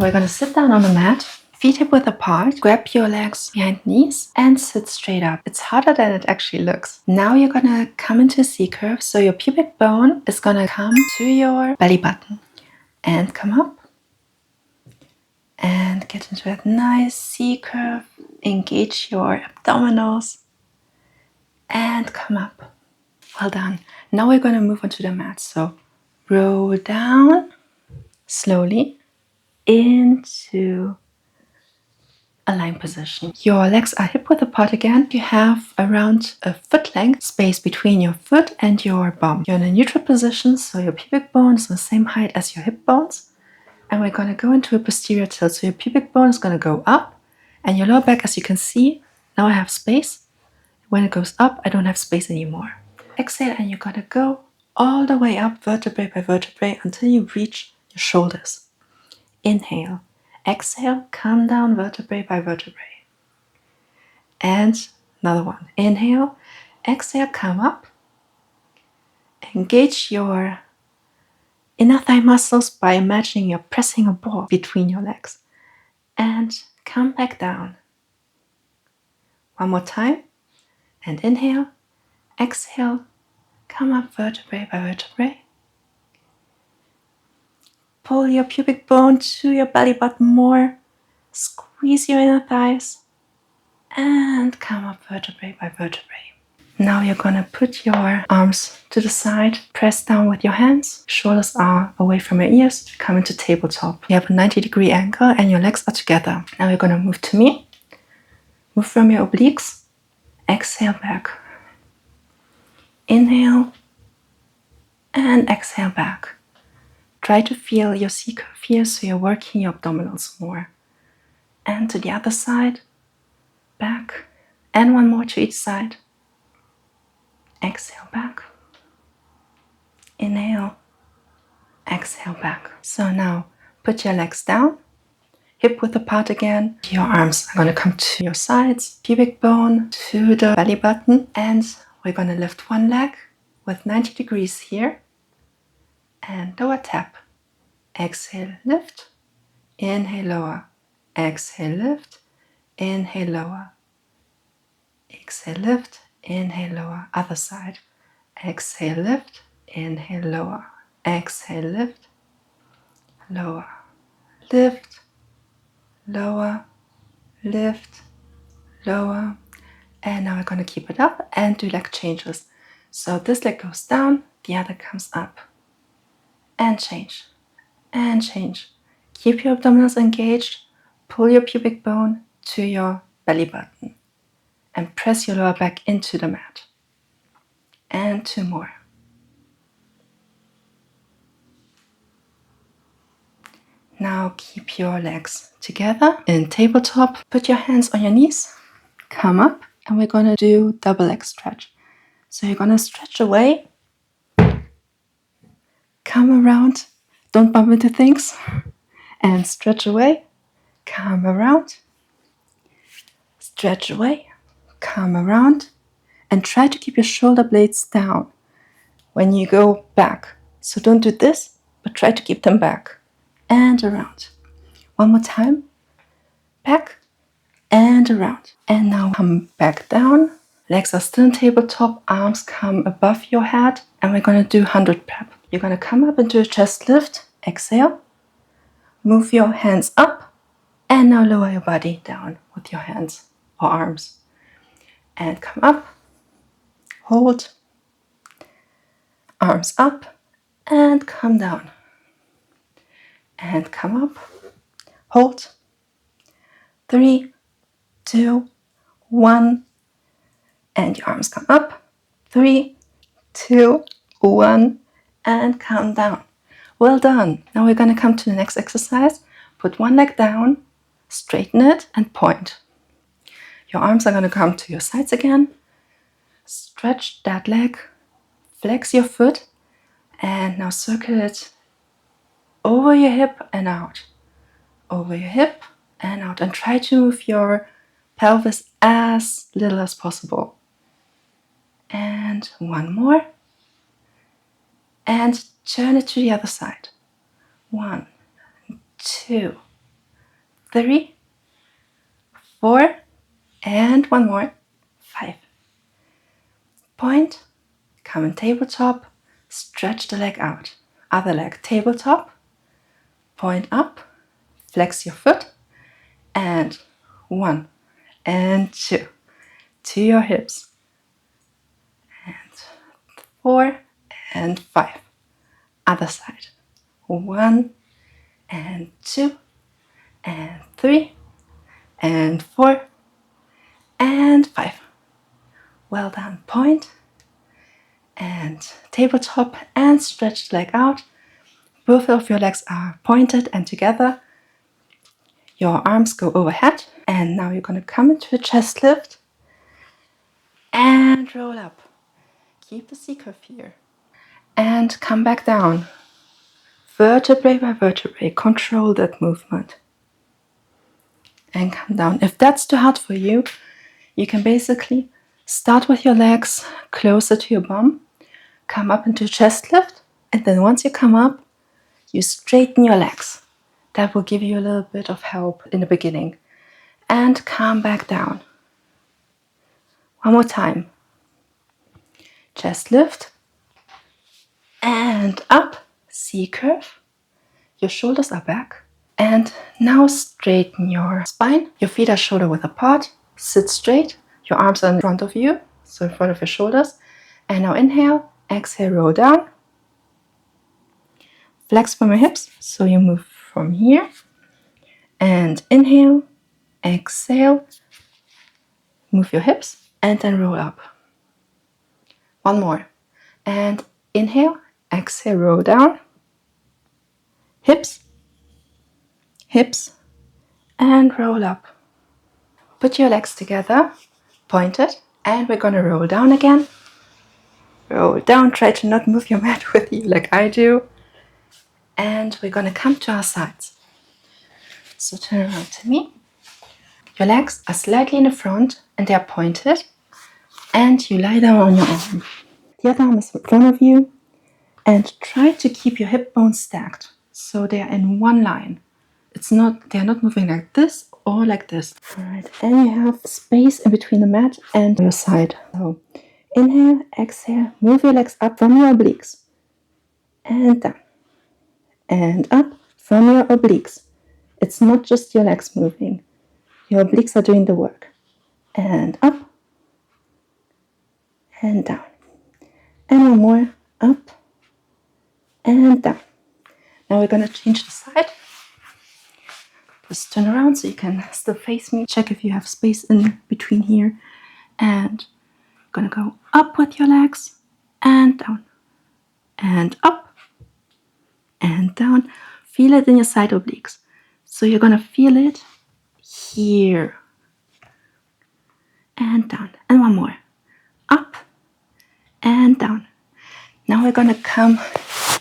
We're going to sit down on the mat, feet hip width apart, grab your legs behind knees and sit straight up. It's harder than it actually looks. Now you're going to come into a C curve, so your pubic bone is going to come to your belly button and come up and get into that nice C curve. Engage your abdominals and come up. Well done. Now we're going to move onto the mat. So roll down slowly into a lying position. Your legs are hip width apart again. You have around a foot length space between your foot and your bum. You're in a neutral position, so your pubic bone is the same height as your hip bones. And we're going to go into a posterior tilt. So your pubic bone is going to go up and your lower back, as you can see, now I have space. When it goes up, I don't have space anymore. Exhale and you're going to go all the way up vertebrae by vertebrae until you reach your shoulders. Inhale. Exhale, come down vertebrae by vertebrae. And another one. Inhale. Exhale, come up. Engage your inner thigh muscles by imagining you're pressing a ball between your legs. And come back down. One more time. And inhale. Exhale, come up vertebrae by vertebrae. Pull your pubic bone to your belly button more. Squeeze your inner thighs. And come up vertebrae by vertebrae. Now you're going to put your arms to the side. Press down with your hands. Shoulders are away from your ears. Come into tabletop. You have a 90-degree angle and your legs are together. Now you're going to move to me. Move from your obliques. Exhale back. Inhale. And exhale back. Try to feel your C curve here, so you're working your abdominals more. And to the other side, back, and one more to each side. Exhale back. Inhale. Exhale back. So now put your legs down, hip width apart again. Your arms are going to come to your sides, pubic bone to the belly button, and we're going to lift one leg with 90 degrees here. And lower tap. Exhale, lift. Inhale, lower. Exhale, lift. Inhale, lower. Exhale, lift. Inhale, lower. Other side. Exhale, lift. Inhale, lower. Exhale, lift. Lower. Lift. Lower. Lift. Lower. And now we're going to keep it up and do leg changes. So this leg goes down, the other comes up. And change. And change. Keep your abdominals engaged. Pull your pubic bone to your belly button. And press your lower back into the mat. And two more. Now keep your legs together in tabletop. Put your hands on your knees. Come up. And we're going to do double leg stretch. So you're going to stretch away. Come around. Don't bump into things. And stretch away. Come around. Stretch away. Come around. And try to keep your shoulder blades down when you go back. So don't do this, but try to keep them back. And around. One more time. Back and around. And now come back down. Legs are still on tabletop. Arms come above your head. And we're going to do 100 prep. You're going to come up into a chest lift. Exhale. Move your hands up. And now lower your body down with your hands or arms. And come up. Hold. Arms up. And come down. And come up. Hold. 3, 2, 1. And your arms come up. 3, 2, 1. And come down. Well done. Now we're going to come to the next exercise. Put one leg down, straighten it, and point. Your arms are going to come to your sides again. Stretch that leg. Flex your foot. And now circle it over your hip and out. Over your hip and out. And try to move your pelvis as little as possible. And one more. And turn it to the other side. 1, 2, 3, 4, and one more, 5. Point, come in tabletop, stretch the leg out. Other leg, tabletop, point up, flex your foot, and 1 and 2 to your hips, and 4 and 5. Other side, 1 and 2 and 3 and 4 and 5. Well done. Point and tabletop and stretch the leg out. Both of your legs are pointed and together. Your arms go overhead, and now you're going to come into a chest lift and roll up. Keep the C curve here and come back down. Vertebrae by vertebrae, control that movement and come down. If that's too hard for you, you can basically start with your legs closer to your bum, come up into chest lift, and then once you come up, you straighten your legs. That will give you a little bit of help in the beginning. And come back down. One more time. Chest lift and up, C curve. Your shoulders are back. And now straighten your spine. Your feet are shoulder width apart. Sit straight. Your arms are in front of you, so in front of your shoulders. And now inhale, exhale, roll down. Flex from your hips, so you move from here. And inhale, exhale, move your hips, and then roll up. One more. And inhale, exhale, roll down. Hips, hips, and roll up. Put your legs together, pointed, and we're going to roll down again. Roll down, try to not move your mat with you like I do. And we're going to come to our sides. So turn around to me. Your legs are slightly in the front and they are pointed. And you lie down on your arm. The other arm is in front of you. And try to keep your hip bones stacked so they are in one line. They're not moving like this or like this. Alright, and you have space in between the mat and your side. So inhale, exhale, move your legs up from your obliques. And down. And up from your obliques. It's not just your legs moving. Your obliques are doing the work. And up. And down. And one more. Up. And down. Now we're going to change the side. Just turn around so you can still face me. Check if you have space in between here. And you're going to go up with your legs. And down. And up. And down. Feel it in your side obliques. So you're going to feel it here. And down. And one more. Up. And down. Now we're going to come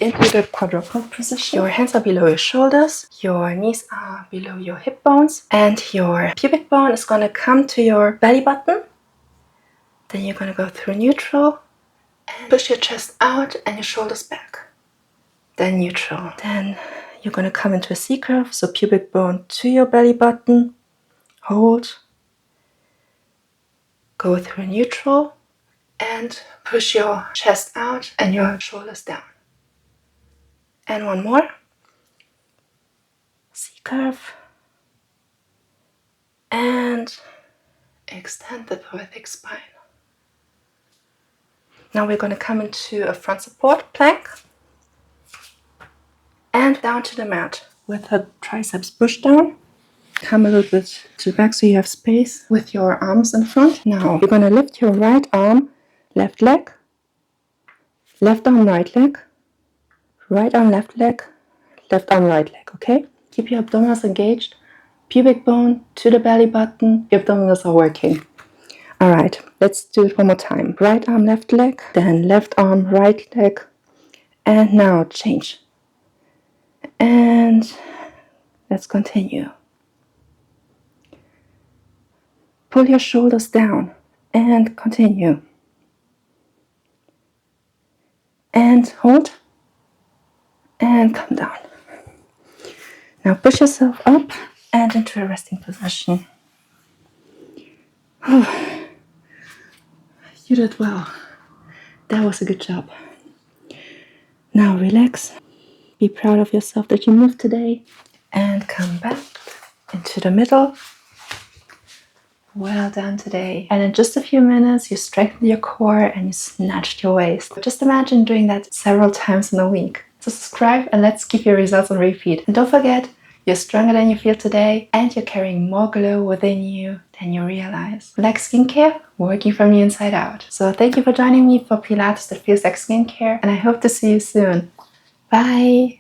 into the quadruple position. Your hands are below your shoulders. Your knees are below your hip bones. And your pubic bone is going to come to your belly button. Then you're going to go through neutral. And push your chest out and your shoulders back. Then neutral. Then you're going to come into a C curve. So pubic bone to your belly button. Hold. Go through neutral. And push your chest out and your shoulders down. And one more. C curve. And extend the thoracic spine. Now we're going to come into a front support plank. And down to the mat with the triceps pushed down. Come a little bit to the back so you have space with your arms in front. Now you're going to lift your right arm, left leg, left arm, right leg, right arm, left leg, left arm, right leg, okay? Keep your abdominals engaged. Pubic bone to the belly button. Your abdominals are working. Alright, let's do it one more time. Right arm, left leg, then left arm, right leg. And now change. And let's continue. Pull your shoulders down and continue. And hold. And come down. Now push yourself up and into a resting position. You did well. That was a good job. Now relax. Be proud of yourself that you moved today. And come back into the middle. Well done today. And in just a few minutes, you strengthened your core and you snatched your waist. Just imagine doing that several times in a week. So subscribe and let's keep your results on repeat. And don't forget, you're stronger than you feel today and you're carrying more glow within you than you realize. Like skincare, working from the inside out. So thank you for joining me for Pilates that feels like skincare, and I hope to see you soon. Bye!